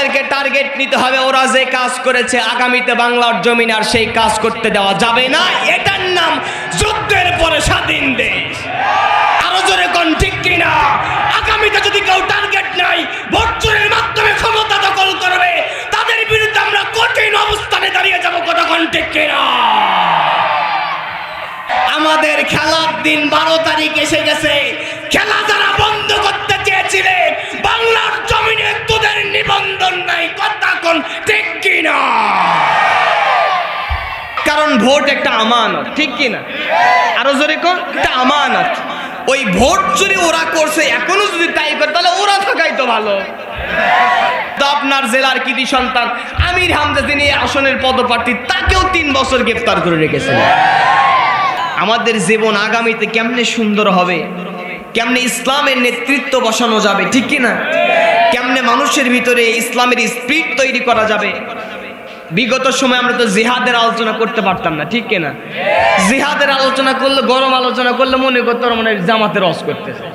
আমাদেরকে টার্গেট নিতে হবে, ওরা যে কাজ করেছে আগামীতে বাংলার জমিন আর সেই কাজ করতে দেওয়া যাবে না। এটার নাম যুদ্ধের পরে স্বাধীন দেশ। আরো জোরে কোন ঠিক কিনা? আগামীতে যদি কেউ টার্গেট নাই ভোট চুরির মাধ্যমে ক্ষমতা দখল করবে, তাদের বিরুদ্ধে আমরা কঠিন অবস্থানে দাঁড়িয়ে যাব। কথা কোন ঠিক কিনা? আমাদের খেলার দিন 12 তারিখ এসে গেছে। খেলা যারা বন্ধ করতে চেয়েছিলে বাংলার জমিনে তোদের নিবন্ধন নাই। কথা কোন ঠিক কিনা? কারণ ভোট একটা আমানত, ঠিক কিনা? আরো জোরে কোন, একটা আমানত। ওই ভোট চুরি ওরা করছে, এখনো যদি তাই করে তাহলে ওরা থাকাই তো ভালো। তো আপনার জেলার কৃতি সন্তান আমির হামজা, যিনি আসনের পদপ্রার্থী, তাকেও 3 বছর গ্রেফতার করে রেখেছিল। আমাদের জীবন আগামীতে কেমনে সুন্দর হবে, কেমনে ইসলামের নেতৃত্ব বসানো যাবে, ঠিক কিনা? কেমনে মানুষের ভিতরে ইসলামের স্পিরিট তৈরি করা যাবে। বিগত সময় আমরা তো জিহাদের আলোচনা করতে পারতাম না, ঠিক কিনা? জিহাদের আলোচনা করলে, গরম আলোচনা করলে মনে করতো মানে জামাতের রস করতেছে।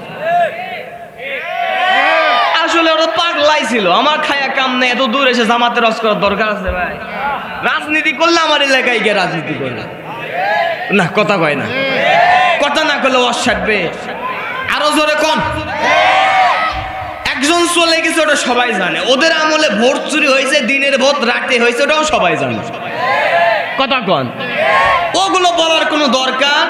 আসলে ওরা পাগলাই ছিল। আমার খায়া কাম নেই, এত দূর এসে জামাতের রস করার দরকার আছে ভাই? রাজনীতি করলে আমার এলাকায় গিয়ে রাজনীতি করলে না, কথা কয় না, কথা না করলে অসাধবে। আরো জোরে কোন। একজন চলে গেছে, ওটা সবাই জানে। ওদের আমলে ভোট চুরি হয়েছে, দিনের ভোট রাতে হয়েছে, ওটাও সবাই জানে। কথা কোন। ওগুলো বলার কোনো দরকার?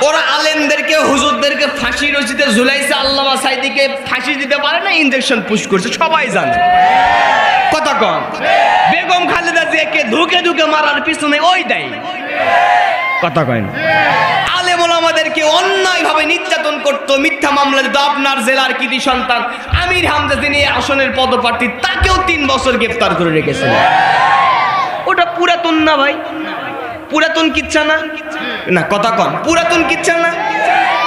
ওরা আলেমদেরকে, হুজুরদেরকে ফাঁসি রশিতে ঝুলাইছে, আল্লামা সাইদিকে ফাঁসি দিতে পারে না, ইনজেকশন পুশ করছে, সবাই জানে। কথা কোন। বেগম খালেদা জিয়াকে ধুকে ধুকে মারার পিছনে ওই দেয়। কথা কয় না। আলেম ওলামাদেরকে অন্যায়ভাবে নির্যাতন করতো, মিথ্যা মামলা দিত। আপনার জেলার কৃতি সন্তান আমির হামজা, যিনি আসনের পদপ্রার্থী, তাকেও 3 বছর গ্রেফতার করে রেখেছিল। ওটা পুরাতন না ভাই? পুরাতন কিচ্ছা না? না, কথা কন। পুরাতন কিচ্ছা না?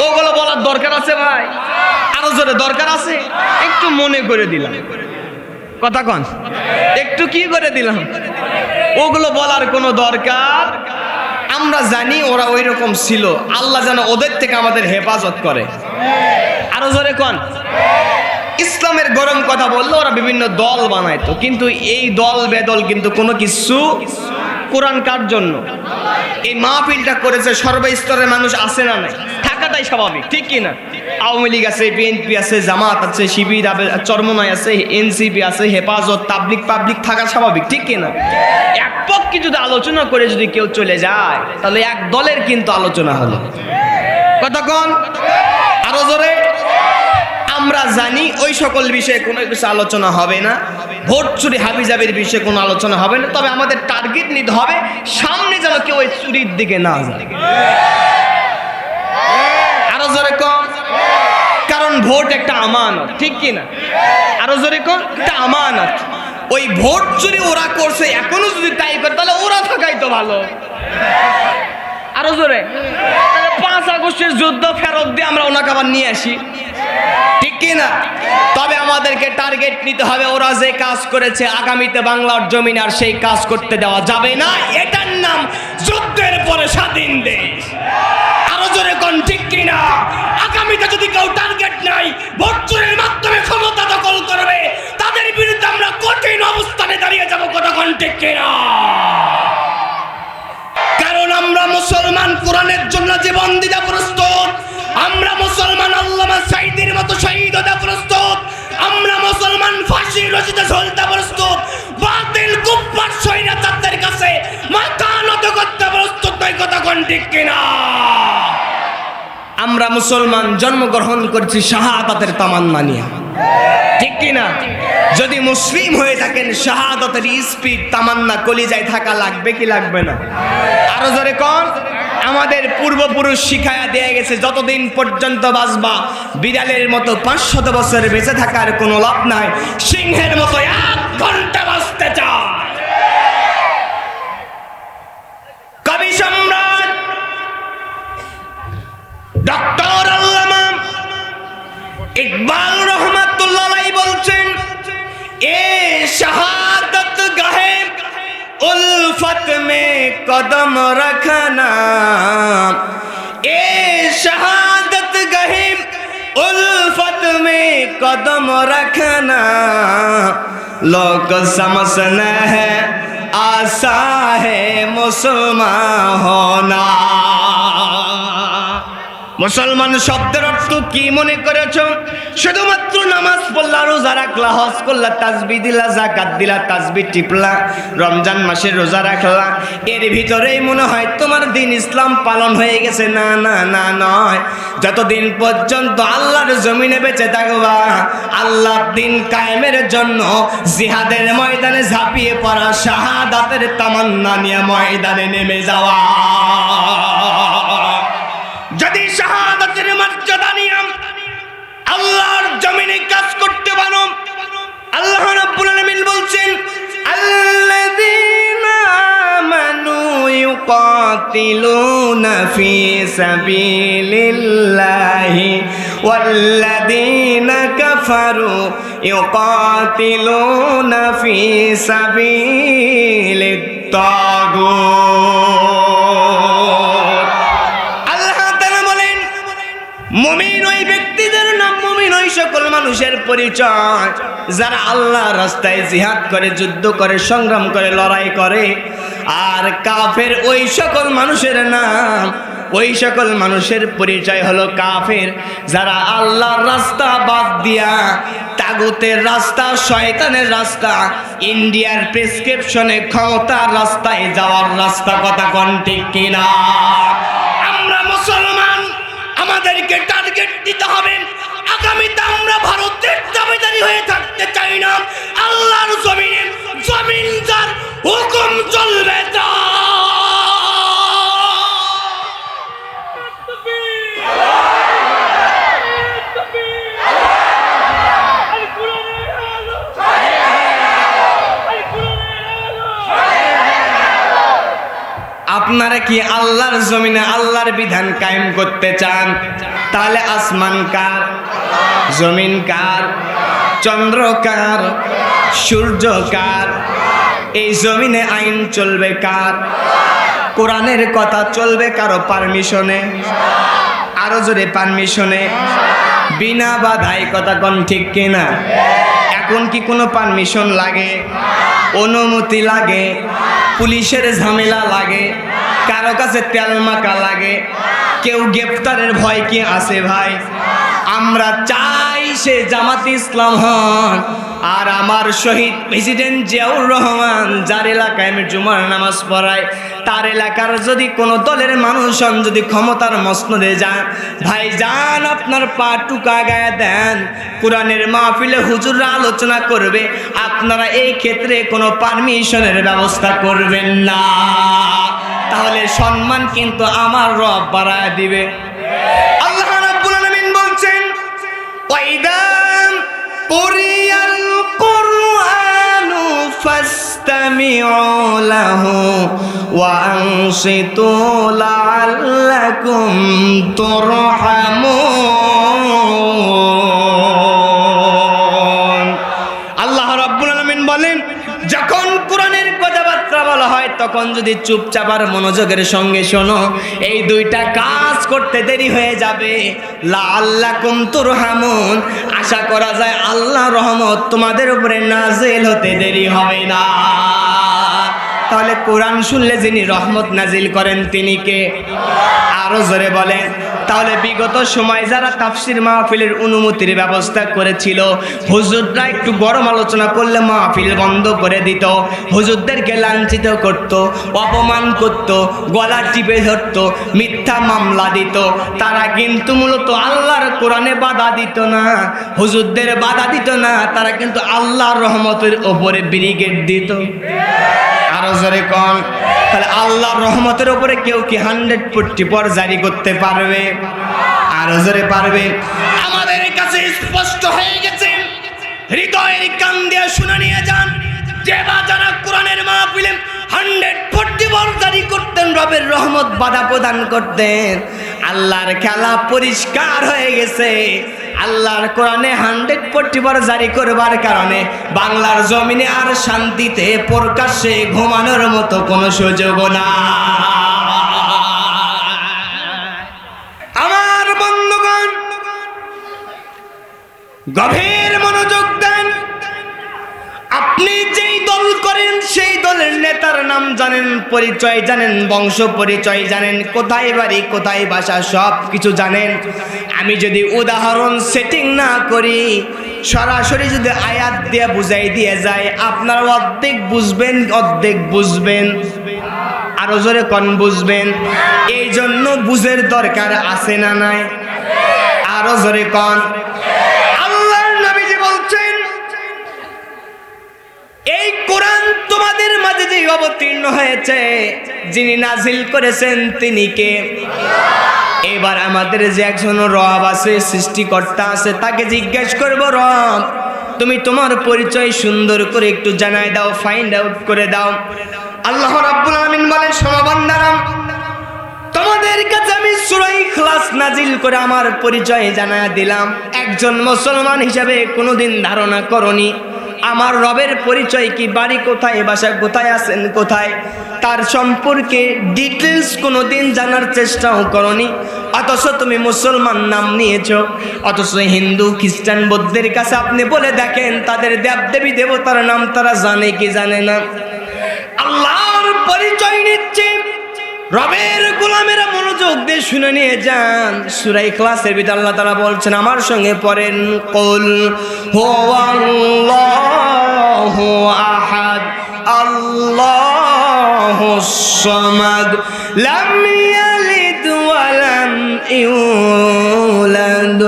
ওগুলো বলার দরকার আছে ভাই? আরো জোরে দরকার আছে? একটু মনে করে দিলাম। কথা কন, একটু কি করে দিলাম? ওগুলো বলার কোনো দরকার? আমরা জানি ওরা ওই রকম ছিল। আল্লাহ যেন ওদের থেকে আমাদের হেফাজত করে। আরো জোরে কোন। ইসলামের গরম কথা বললো ওরা বিভিন্ন দল বানাইতো, কিন্তু এই দল বেদল কিন্তু কোনো কিছু। কোরআন কার জন্য এই মাহফিলটা করেছে? সর্বস্তরের মানুষ আছে না নাই? থাকাটাই স্বাভাবিক, ঠিক কিনা? আওয়ামী লীগ আছে, বিএনপি আছে, জামাত আছে, শিবির, চরমনাই আছে, এনসিপি আছে, হেফাজত, তাবলিগ, পাবলিক থাকা স্বাভাবিক, ঠিক কিনা? এক পক্ষে যদি আলোচনা করে যদি কেউ চলে যায়, তাহলে এক দলের কিন্তু আলোচনা হলো। কথা কোন। আরো জোরে। আমরা জানি ওই সকল বিষয়ে কোনো কিছু আলোচনা হবে না। ভোট চুরি হাবিজাবির বিষয়ে কোনো আলোচনা হবে না। তবে আমাদের টার্গেট নিতে হবে সামনে যেন কেউ ওই চুরির দিকে না যায়। আরো জোরে কম। কারণ ভোট একটা আমানত, ঠিক কিনা? আরো জোরে কম, একটা আমানত। ওই ভোট চুরি ওরা করছে, এখনো যদি তাই করে তাহলে ওরা থাকাই তো ভালো। আরো জোরে। 5 আগস্টের যুদ্ধ ফেরত দিয়ে আমরা ওনাকে আবার নিয়ে আসি, ঠিক কিনা? তবে আমাদেরকে টার্গেট নিতে হবে, ওরা যে কাজ করেছে আগামীতে বাংলার জমিন আর সেই কাজ করতে দেওয়া যাবে না। এটার নাম যুদ্ধের পরে স্বাধীন দেশ। আরো জোরে কোন ঠিক কিনা? আগামীতে যদি কেউ টার্গেট নাই ভোট চুরির মাধ্যমে ক্ষমতা দখল করবে, তাদের বিরুদ্ধে আমরা কঠিন অবস্থানে দাঁড়িয়ে যাব। কথা কোন ঠিক কিনা? কারণ আমরা মুসলমান, কোরআনের জন্য জীবন দিতে প্রস্তুত। আমরা মুসলমান আল্লামা সাইদির মতো শহীদ হতে প্রস্তুত। আমরা মুসলমান ফাঁসি রশিতে ঝুলতে প্রস্তুত। বাতিল কুফফার স্বৈরাচারদের কাছে মাথা নত করতে প্রস্তুত নয়। কথা কোন ঠিক কিনা? আমরা মুসলমান জন্মগ্রহণ করেছি শাহাদাতের তামান্না নিয়ে, ঠিক কিনা? যদি মুসলিম হয়ে থাকেন শাহাদাতের স্পিরিট তামান্না কলিজায় থাকা লাগবে কি লাগবে না? আরো জোরে কোন। আমাদের পূর্বপুরুষ শিখায়া দিয়ে গেছে, যতদিন পর্যন্ত বাঁচবা বিড়ালের মতো 500 বছর বেঁচে থাকার কোনো লাভ নাই, সিংহের মতো 1 ঘন্টা বাঁচতে চায়। কবি সম্রাট ডক্টর আল্লামা ইকবাল রহমাতুল্লাহ আলাইহি বলছেন, এ শাহাদত গাহে उल्फत में कदम रखना, ए शहादत गहे उल्फत में कदम रखना, लोग समझना है आसा है मुसलमान होना। মুসলমান শব্দের অর্থ কি মনে করেছো? শুধুমাত্র নামাজ পড়লা, রোজা রাখলা, হজ করলা, তাসবিহ দিলা, যাকাত দিলা, তাসবিহ টিপলা, রমজান মাসে রোজা রাখলা, এর ভিতরেই মনে হয় তোমার দিন ইসলাম পালন হয়ে গেছে। না না না, নয়। যতদিন পর্যন্ত আল্লাহর জমিনে বেঁচে থাকবা, আল্লাহর দিন কায়েমের জন্য জিহাদের ময়দানে ঝাঁপিয়ে পড়া, শাহাদাতের তামান্না নিয়ে ময়দানে নেমে যাওয়া। যদি শাহাদাতের মর্যাদা নিয়ে আল্লাহর জমিনে কাজ করতে পারো, আল্লাহ রাব্বুল আলামিন বলছেন আল্লাযীনা আমানু ইউকাতিলুনা ফি সাবিলিল্লাহি ওয়াল্লাযীনা কাফারু ইউকাতিলুনা ফি সাবিলিত তাগুত। মুমিন ওই ব্যক্তিদের নাম, মুমিন ওই সকল মানুষের পরিচয় যারা আল্লাহর রাস্তায় জিহাদ করে, যুদ্ধ করে, সংগ্রাম করে, লড়াই করে। আর কাফের ওই সকল মানুষের নাম, ওই সকল মানুষের পরিচয় হলো কাফের, যারা আল্লাহর রাস্তা বাদ দিয়া তাগুতের রাস্তা, শয়তানের রাস্তা, ইন্ডিয়ার প্রেসক্রিপশনে ক্ষমতার রাস্তায় যাওয়ার রাস্তা। কথা কোন ঠিক কিনা? আমরা মুসলমান, আমাদেরকে টার্গেট দিতে হবে। আগামীতে আমরা ভারতের দাবিদারি হয়ে থাকতে চাই না। আল্লাহর জমিনে জমিন যার হুকুম চলবে তা। আপনারা কি আল্লাহর জমিনে আল্লাহর বিধান কায়েম করতে চান? তাহলে আসমান কার? জমিন কার? চন্দ্র কার? সূর্য কার? এই জমিনে আইন চলবে কার? কোরআনের কথা চলবে কারো পারমিশনে? আরো জোরে পারমিশনে, বিনা বাধায়। কথা কোন ঠিক কিনা? এখন কি কোনো পারমিশন লাগে? অনুমতি লাগে? পুলিশের ঝামেলা লাগে? কারো কাছে তেল মাকা লাগে? কেউ গ্রেফতারের ভয় কি আছে ভাই? আমরা চাই সে জামাতে ইসলাম হন। আর আমার শহীদ প্রেসিডেন্ট জিয়াউর রহমান যার এলাকায় আমি জুমার নামাজ পড়াই, তার এলাকার যদি কোনো দলের মানুষ হন, যদি ক্ষমতার মসনদে যান, ভাই যান আপনার পা টুকা গায়ে দেন, কোরআনের মাহফিলে হুজুররা আলোচনা করবে, আপনারা এই ক্ষেত্রে কোনো পারমিশনের ব্যবস্থা করবেন না। তাহলে সম্মান কিন্তু আমার রব বাড়ায় দিবে। আল্লাহ রাব্বুল আলামিন বলছেন ওয়াইদা কুরিয়াল কুরআনু ফাসতামিউ লাহু ওয়া আনসিতু লাআল্লাকুম তুরহামুন। আল্লাহ রাব্বুল আলামিন বলেন, যখন কোরআনের কথাবার্তা বলা হয় তখন যদি চুপচাপ আর মনোযোগের সঙ্গে শোনো, এই দুইটা কাজ করতে দেরি হয়ে যাবে। লাআল্লাকুম তুরহামুন, আশা করা যায় আল্লাহ রহমত তোমাদের উপরে নাজিল হতে দেরি হবে না। তাহলে কোরআন শুনলে যিনি রহমত নাজিল করেন তিনি কে? আরো জোরে বলেন। তাহলে বিগত সময় যারা তাফসির মাহফিলের অনুমতির ব্যবস্থা করেছিল, হুজুররা একটু গরম আলোচনা করলে মাহফিল বন্ধ করে দিত, হুজুরদেরকে লাঞ্ছিত করত, অপমান করত, গলা টিপে ধরত, মিথ্যা মামলা দিত। তারা কিন্তু মূলত আল্লাহর কোরআনে বাধা দিত না, হুজুরদের বাধা দিত না, তারা কিন্তু আল্লাহর রহমতের ওপরে ব্রিগেড দিত। আরো জোরে কোন? তাহলে আল্লাহর রহমতের উপরে কেউ কি 100% জারি করতে পারবে? আরো জোরে পারবে? আমাদের কাছে স্পষ্ট হয়ে গেছে, হৃদয়ের কান দিয়ে শুনে নিয়ে যান, যে যারা কোরআনের মাহফিলে 100% জারি করতেন, রবের রহমত বাধা প্রদান করতেন, আল্লাহর খেলা পরিষ্কার হয়ে গেছে। আল্লাহর কোরআনে 100% জারি করবার কারণে বাংলার জমিনে আর শান্তিতে প্রকাশ্যে ঘুমানোর মতো কোনো সুযোগ না। আমার বন্ধুগণ, গভীর মনোযোগ দেন। আপনি যেই দল করেন সেই দলের নেতার নাম জানেন, পরিচয় জানেন, বংশ পরিচয় জানেন, কোথায় বাড়ি কোথায় বাসা সব কিছু জানেন। আমি যদি উদাহরণ সেটিং না করি, সরাসরি যদি আয়াত দিয়ে বুঝাই দিয়ে যায়, আপনারা অর্ধেক বুঝবেন অর্ধেক বুঝবেন, আরো জোরে কোন বুঝবেন। এই জন্য বুঝের দরকার আছে না নাই? আরো জোরে কোন। আল্লাহর নবীজি বলছেন, এই কোরআন তোমাদের মাঝে যে অবতীর্ণ হয়েছে, যিনি নাজিল করেছেন তিনি কে? এবার আমাদের যে একজন রব আছে, সৃষ্টিকর্তা আছে, তাকে জিজ্ঞেস করব, রব তুমি তোমার পরিচয় সুন্দর করে একটু জানায় দাও, ফাইন্ড আউট করে দাও। আল্লাহ রাব্বুল আলামিন বলেন, শোনো বান্দারা, তোমাদের কাছে আমি সূরা ইখলাস নাজিল করে আমার পরিচয় জানায় দিলাম। একজন মুসলমান হিসাবে কোনোদিন ধারণা করনি আমার রবের পরিচয় কি, বাড়ি কোথায়, বাসা কোথায়, আছেন কোথায়, তার সম্পর্কে ডিটেলস কোনোদিন জানার চেষ্টাও করনি। অথচ তুমি মুসলমান নাম নিয়েছ, অথচ হিন্দু খ্রিস্টান বৌদ্ধের কাছে আপনি বলে দেখেন তাদের দেবদেবী দেবতার নাম তারা জানে কি জানে না। আল্লাহর পরিচয় নিচ্ছে, রবের গোলামেরা মনোযোগ দিয়ে শুনে নিয়ে যান। সূরা ইখলাসের ভিতরে আল্লাহ তাআলা বলছেন, আমার সঙ্গে পড়েন, কুল হুয়াল্লাহু আহাদ আল্লাহুস সামাদ লাম ইয়ালিদ ওয়া লাম ইউলাদ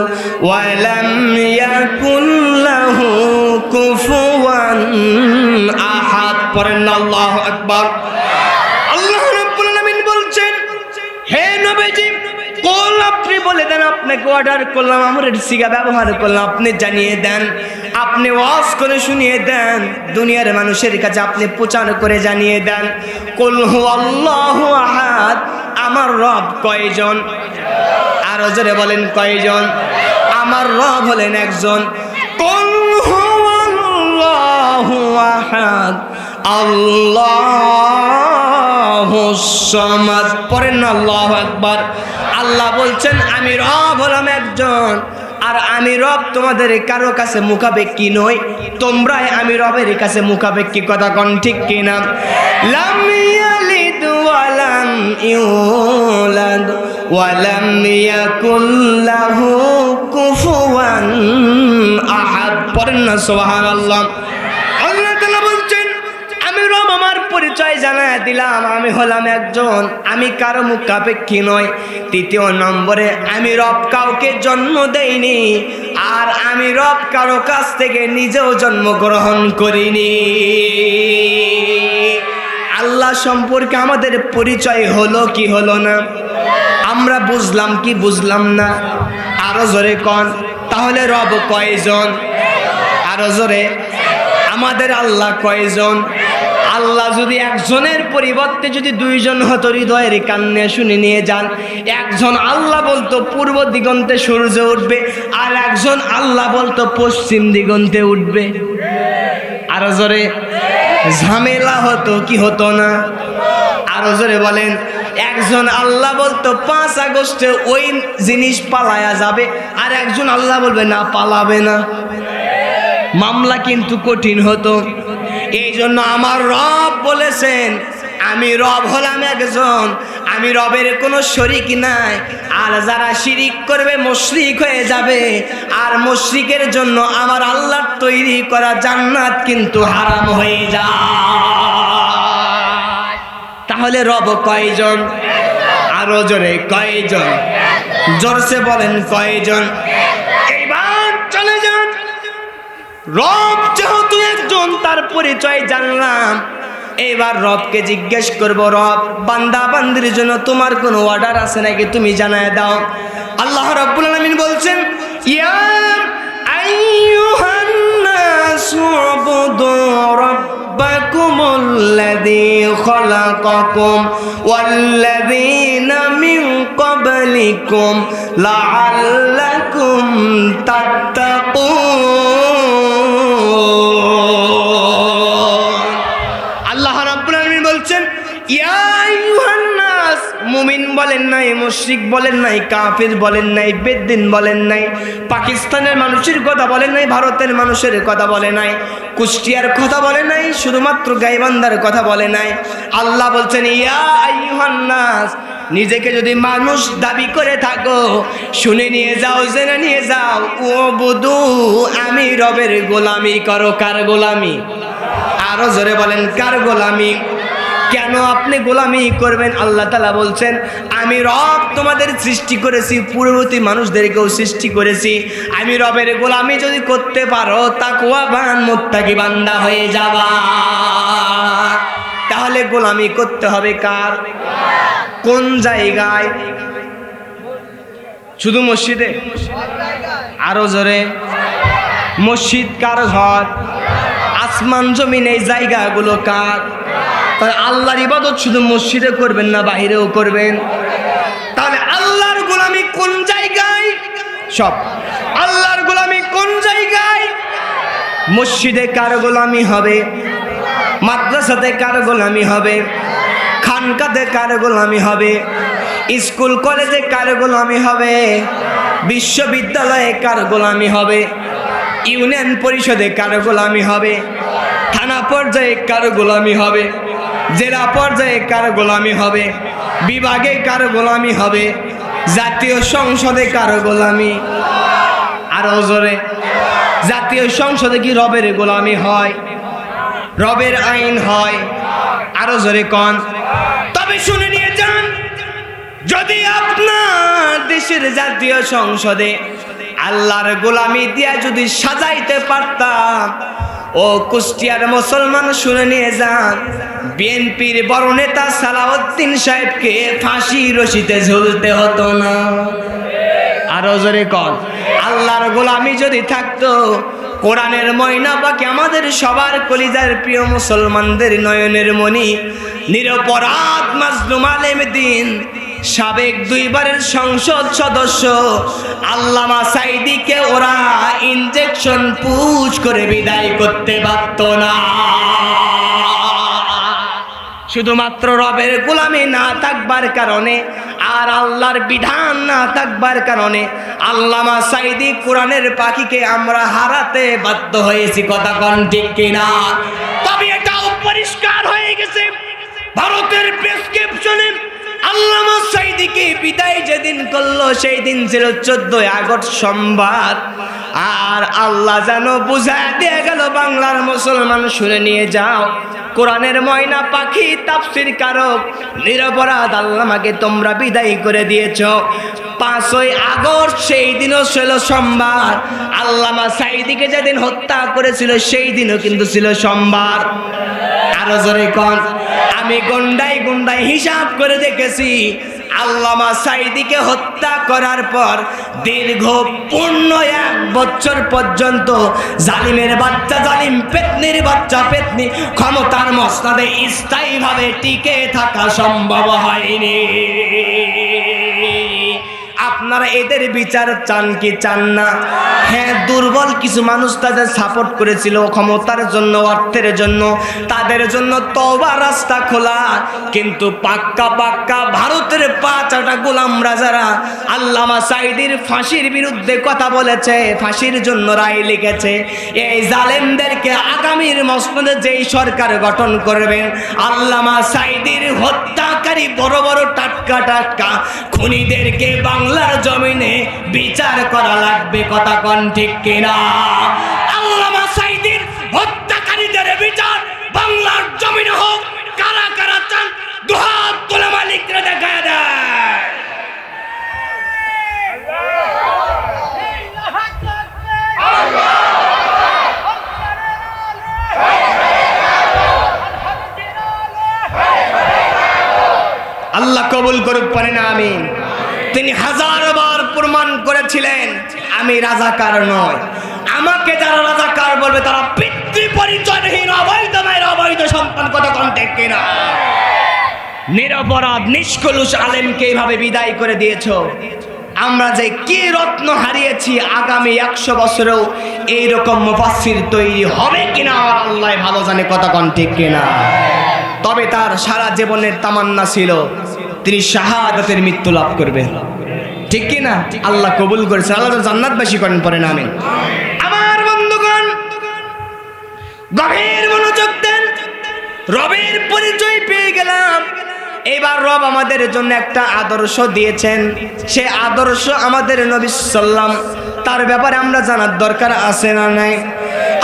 ওয়া লাম ইয়াকুল লাহু কুফুয়ান আহাদ। পড়েন আল্লাহু আকবার। হে নবীজি, কোন আপনি বলে দেন, আপনাকে অর্ডার করলাম, আমরের সিগা ব্যবহার করলাম, আপনি জানিয়ে দেন, আপনি ওয়াজ করে শুনিয়ে দেন, দুনিয়ার মানুষের কাছে আপনি প্রচার করে জানিয়ে দেন, কুল হুয়াল্লাহু আহাদ, আমার রব কয়জন? আরো জোরে বলেন কয়জন? আমার রব হলেন একজন। কুল হুয়াল্লাহু আহাদ আল্লাহুস সামাদ। পড়েন না আল্লাহু আকবার। আল্লাহ বলছেন, আমি রব হলাম একজন, আর আমি রব তোমাদের কারো কাছে মুখাপেক্ষী নই, তোমরাই আমি রবের কাছে মুখাপেক্ষী। কথা কোন ঠিক কিনা? লাম ইয়ালিদ ওয়া লাম ইউলাদ ওয়া লাম ইয়াকুল লাহু কুফুয়ান আহাদ। পড়েন না সুবহানাল্লাহ। আল্লাহ তাআলা বলছেন, আমি রব আমার পরিচয় জানায় দিলাম, আমি হলাম একজন, আমি কারো মুখাপেক্ষী নয়। তৃতীয় নম্বরে, আমি রব কাউকে জন্ম দেইনি, আর আমি রব কারো কাছ থেকে নিজেও জন্মগ্রহণ করিনি। আল্লাহ সম্পর্কে আমাদের পরিচয় হলো কি হলো না? আমরা বুঝলাম কি বুঝলাম না? আরো জোরে কোন। তাহলে রব কয়জন? আরো জোরে। আমাদের আল্লাহ কয়জন? আল্লাহ যদি একজনের পরিবর্তে যদি দুইজন হতো, হৃদয়ের কান্নে শুনে নিয়ে যান। একজন আল্লাহ বলতো পূর্ব দিগন্তে সূর্য উঠবে, আর একজন আল্লাহ বলতো পশ্চিম দিগন্তে উঠবে। আরো জোরে। ঝামেলা হতো কি হতো না? আরো জোরে বলেন। একজন আল্লাহ বলতো 5 আগস্টে ওই জিনিস পালায়া যাবে, আর একজন আল্লাহ বলবে না, পালাবে না। মামলা কিন্তু কঠিন হতো। এই জন্য আমার রব বলেছেন, আমি রব হলাম একজন, আমি রবের কোনো শরীক নাই। আর যারা শিরিক করবে মুশরিক হয়ে যাবে, আর মুশরিকের জন্য আমার আল্লাহর তৈরি করা জান্নাত কিন্তু হারাম হয়ে যায়। তাহলে রব কয়জন? আরো জোরে কয়জন? জোরসে বলেন কয়জন? এইবার চলে যান। রব যেহেতু একজন, তার পরিচয় জানলাম, এবার রবকে জিজ্ঞেস করব, রব বান্দা বান্দির জন্য তোমার কোনো অর্ডার আছে নাকি, তুমি জানায় দাও। আল্লাহ রাব্বুল আলামিন বলছেন, ইয়া আইয়ুহান নাসু উবুদু রাব্বাকুমুল্লাযী খালাকাকুম ওয়াল্লাযীনা মিন ক্বাবলিকুম লাআল্লাকুম তাত্তাকুন। আল্লাহ রাব্বুল আলামিন বলছেন, ইয়া আইয়ুহান নাস, মুমিন বলেন নাই, মুশরিক বলেন নাই, কাফির বলেন নাই, বেদ্দিন বলেন নাই, পাকিস্তানের মানুষের কথা বলেন নাই, ভারতের মানুষের কথা বলে নাই, কুষ্টিয়ার কথা বলে নাই, শুধুমাত্র গাইবান্ধার কথা বলে নাই। আল্লাহ বলছেন ইয়া আইয়ুহান নাস, নিজেকে যদি মানুষ দাবি করে থাকো শুনে নিয়ে যাও, জেনে নিয়ে যাও, ও বুদু আমি রবের গোলামি করো। কার গোলামি? আরো জোরে বলেন কার গোলামি? কেন আপনি গোলামি করবেন? আল্লাহ তাআলা বলছেন আমি রব তোমাদের সৃষ্টি করেছি, পূর্ববর্তী মানুষদেরকেও সৃষ্টি করেছি। আমি রবের গোলামি যদি করতে পারো তাকওয়াবান মুত্তাকি বান্দা হয়ে যাবা। তাহলে গোলামি করতে হবে কার? কোন জায়গায়? শুধু মসজিদে? আরো জোরে। মসজিদ কার ঘর? আসমান জমিন এই জায়গাগুলো কার? তাহলে আল্লাহর ইবাদত শুধু মসজিদে করবেন না বাইরেও করবেন? তাহলে আল্লাহর গোলামি কোন জায়গায়? সব। আল্লাহর গোলামি কোন জায়গায়? মসজিদে কার গোলামি হবে? মাদ্রাসাতে কার গোলামি হবে? খানকাতে কার গোলামি হবে? স্কুল কলেজে কার গোলামি হবে? বিশ্ববিদ্যালয়ে কার গোলামি হবে? ইউনিয়ন পরিষদে কার গোলামি হবে? থানা পর্যায়ে কার গোলামি হবে? জেলা পর্যায়ে কার গোলামি হবে? বিভাগে কার গোলামি হবে? জাতীয় সংসদে কার গোলামি? আরো জোরে। জাতীয় সংসদে কি রবের গোলামি হয়? রবের আইন হয়? আরো জোরে কোন? তবে শুনে নিয়ে যান, যদি আপনার দেশের জাতীয় সংসদে আল্লাহর গোলামি দিয়া যদি সাজাইতে পারতাম, ও কুষ্টিয়ার মুসলমান শুনে নিয়ে যান, বিএনপির বড় নেতা সালাউদ্দিন সাহেবকে ফাঁসি রশিতে ঝুলতে হতো না। আরো জোরে কর। আল্লাহর গোলামি যদি থাকতো, কোরআনের ময়না পাখি আমাদের সবার কলিজার প্রিয় মুসলমানদের নয়নের মণি, নিরপরাধ মাজলুম আলেম দ্বীন, সাবেক 2 বারের সংসদ সদস্য আল্লামা সাঈদীকে ওরা ইনজেকশন পুশ করে বিদায় করতে পারত না। শুধুমাত্র রবের গোলামি না থাকবার কারণে আর আল্লাহর বিধান না থাকবার কারণে আল্লামা সাঈদী কোরআনের পাখিকে আমরা হারাতে বাধ্য হয়েছি। কথা কোন ঠিক কিনা? তবে এটাও পরিষ্কার হয়ে গেছে, ভারতের প্রেসক্রিপশনে আল্লামা সাঈদীকে বিদায় যেদিন করলো সেই দিন ছিল 14 আগস্ট সোমবার। আর আল্লাহ যেন বুঝায় দিয়ে গেল বাংলার মুসলমান, শুনে নিয়ে যাও, কোরআনের ময়না পাখি তাফসীর কারক নিরপরাধ আল্লামাকে তোমরা বিদায় করে দিয়েছ। 5ই আগস্ট সেই দিনও ছিল সোমবার। আল্লামা সাঈদীকে যেদিন হত্যা করেছিল সেই দিনও কিন্তু ছিল সোমবার। আরো জোরে কোন? আমি গন্ডাই গন্ডাই হিসাব করে দেখেছি, আল্লামা সাঈদীকে হত্যা করার পর দীর্ঘ পূর্ণ 1 বছর পর্যন্ত জালিমের বাচ্চা জালিম, পেতনির বাচ্চা পেতনি ক্ষমতার মসনদে স্থায়ীভাবে টিকে থাকা সম্ভব হয়নি। আপনারা এদের বিচার চান কি চান না? হ্যাঁ, দুর্বল কিছু মানুষ তাদের সাপোর্ট করেছিল ক্ষমতার জন্য, অর্থের জন্য, তাদের জন্য তওবা রাস্তা খোলা। কিন্তু পাক্কা পাক্কা ভারতের 5টা গোলাম রাজারা আল্লামা সাঈদীর ফাঁসির বিরুদ্ধে কথা বলেছে, ফাঁসির জন্য রায় লিখেছে। এই জালেমদেরকে আগামীর মসনদে যেই সরকার গঠন করবেন, আল্লামা সাঈদীর হত্যাকারী বড় বড় টাটকা টাটকা খুনিদেরকে বাংলার জমিনে বিচার করা লাগবে। কথা কোন ঠিক কিনা? আল্লামা সাঈদীর হত্যাকারীদের বিচার বাংলার জমিনে হোক। কারা কারা চান দুহাত তুলে মালিকরা দেখা দেয়। আল্লাহ কবুল করুক, পারেন আমিন। তিনি 1000 বার প্রমাণ করেছিলেন আমি রাজাকার নয়। আমাকে যারা রাজাকার বলবে তারা পিতৃ পরিচয়হীন অবৈধ মায়ের অবৈধ সন্তান। কথা কোন ঠিক কিনা? নিরপরাধ নিষ্কলুষ আলেমকে এইভাবে বিদায় করে দিয়েছো। আমরা যে কি রত্ন হারিয়েছি, আগামী 100 বছরেও এইরকম মুফাসসির তৈরি হবে কিনা আমার আল্লাহ ভালো জানে। কথা কোন ঠিক কিনা? তবে তার সারা জীবনের তামান্না ছিল তিনি শাহাদাতের মৃত্যু লাভ করবেন। ঠিক কি না? আল্লাহ কবুল করেছেন, আল্লাহ জান্নাতবাসী করেন, পড়েন আমিন। আমার বন্ধুগণ, গভীর মনোযোগ দেন। রবের পরিচয় পেয়ে গেলাম। এবার রব আমাদের জন্য একটা আদর্শ দিয়েছেন। সে আদর্শ আমাদের নবী সাল্লাম, তার ব্যাপারে আমরা জানার দরকার আছে না নাই?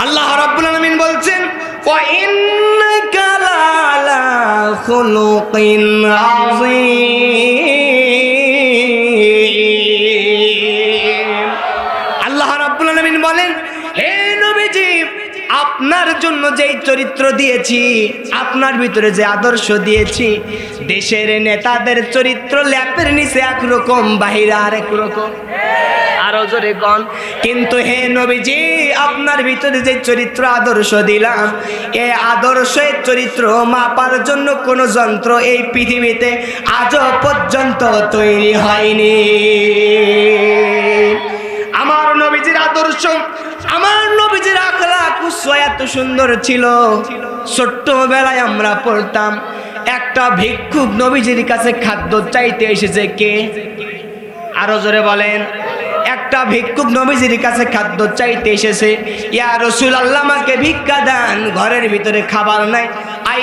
আল্লাহ রাব্বুল আলামিন বলছেন, ওয়া ইন্নাকা লাআলা খুলুকিন আযীম। আল্লাহ রাব্বুল আলামিন বলেন, হে নবীজি, আপনার জন্য যেই চরিত্র দিয়েছি, আপনার ভিতরে যে আদর্শ দিয়েছি, দেশের নেতাদের চরিত্র ল্যাপের নিচে একরকম, বাহিরে আরেক রকম। আরো জোরে গণ। কিন্তু হে নবীজি, আপনার ভিতরে যে চরিত্র আদর্শ দিলাম, এই আদর্শের চরিত্র মাপার জন্য কোন যন্ত্র এই পৃথিবীতে আজও পর্যন্ত তৈরি হয়নি। আমার নবীজির আদর্শ, আমার নবীজির আখলাক এত সুন্দর ছিল। ছোট্টবেলায় আমরা পড়তাম, একটা ভিক্ষুক নবীজির কাছে খাদ্য চাইতে এসেছে। কে? আরো জোরে বলেন। একটা ভিক্ষুক নবীজির কাছে খাদ্য চাইতে এসেছে। ইয়া রাসূলুল্লাহ, আমাকে ভিক্ষা দেন, ঘরের ভিতরে খাবার নাই,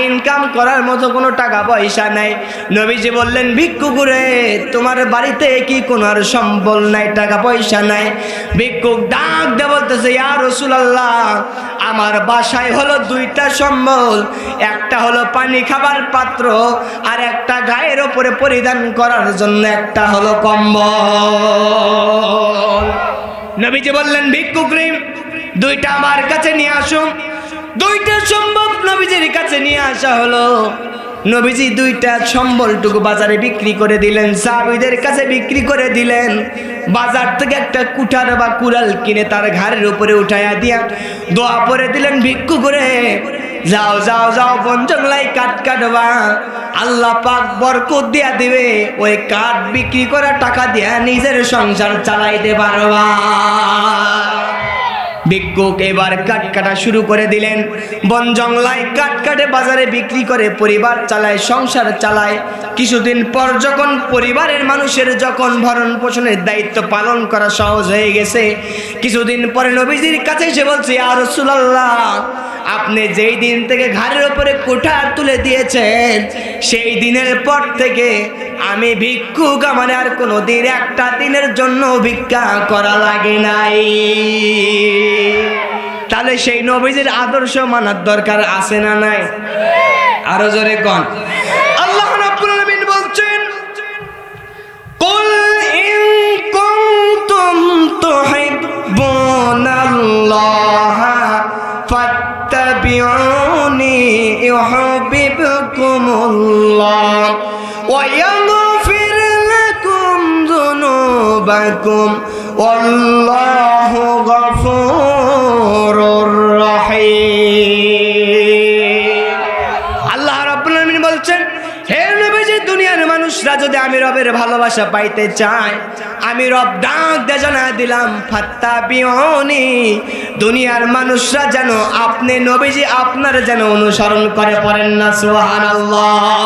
ইনকাম করার মতো কোনো টাকা পয়সা নাই। নবীজি বললেন, ভিক্ষুক রে, তোমার বাড়িতে কি কোনো আর সম্বল নাই, টাকা পয়সা নাই? ভিক্ষুক ডাক দিয়ে বলতেছে, ইয়া রাসূলুল্লাহ, আমার বাসায় হলো দুইটা সম্বল, একটা হলো পানি খাবার পাত্র, আর একটা গায়ের ওপরে পরিধান করার জন্য একটা হলো কম্বল। নবীজি বললেন, ভিক্ষুক রে, দুইটা আমার কাছে নিয়ে আসো। দুইটা সম্বল নবীজির কাছে নিয়ে আসা হলো। নবীজি দুইটা সম্বলটুকু বাজারে বিক্রি করে দিলেন, সাহাবীদের কাছে বিক্রি করে দিলেন। বাজার থেকে একটা কুঠার বা কুড়াল কিনে তার ঘাড়ের উপরে উঠাইয়া দিয়া দোয়া পড়ে দিলেন, ভিক্ষু করে যাও যাও যাও, বন জঙ্গলায় কাঠ কাটবা, আল্লাহ পাক বরকত দিয়া দিবে, ওই কাঠ বিক্রি করা টাকা দিয়া নিজের সংসার চালাইতে পারবা। ভিক্ষুক এবার কাঠ কাটা শুরু করে দিলেন। বন জঙ্গলায় কাঠ কাটে, বাজারে বিক্রি করে পরিবার চালায়, সংসার চালায়। কিছুদিন পর যখন পরিবারের মানুষের যখন ভরণ পোষণের দায়িত্ব পালন করা সহজ হয়ে গেছে, কিছুদিন পরে নবীজির কাছে এসে বলছে, ইয়া রাসূলুল্লাহ, আপনি যেই দিন থেকে ঘাড়ের উপরে কুঠার তুলে দিয়েছেন, সেই দিনের পর থেকে আমি ভিক্ষুক, আমার আর কোনো দিন একটা দিনের জন্য ভিক্ষা করা লাগে নাই। তাহলে সেই নবীজির আদর্শ মানার দরকার আছে না নাই? আরো জোরে কোন। আল্লাহ রাব্বুল আলামিন বলছেন, কুল ইন কুনতুম তুহিব্বুনাল্লাহ ফাত্তাবিউনি ইউহিব্বুকুমুল্লাহ ওয়া ইয়াগফির লাকুম যুনুবাকুম ওয়াল্লাহু গফুরুর রহিম। আল্লাহ রাব্বুল আলামিন বলছেন, হে নবীজি, দুনিয়ার মানুষরা যদি আমি রবের ভালোবাসা পাইতে চায়, আমি রব ডাক দিয়ে জানা দিলাম, ফাত্তাবিউনি, দুনিয়ার মানুষরা যেন আপনি নবীজি আপনার যেন অনুসরণ করে। পড়েন না সুবহানাল্লাহ।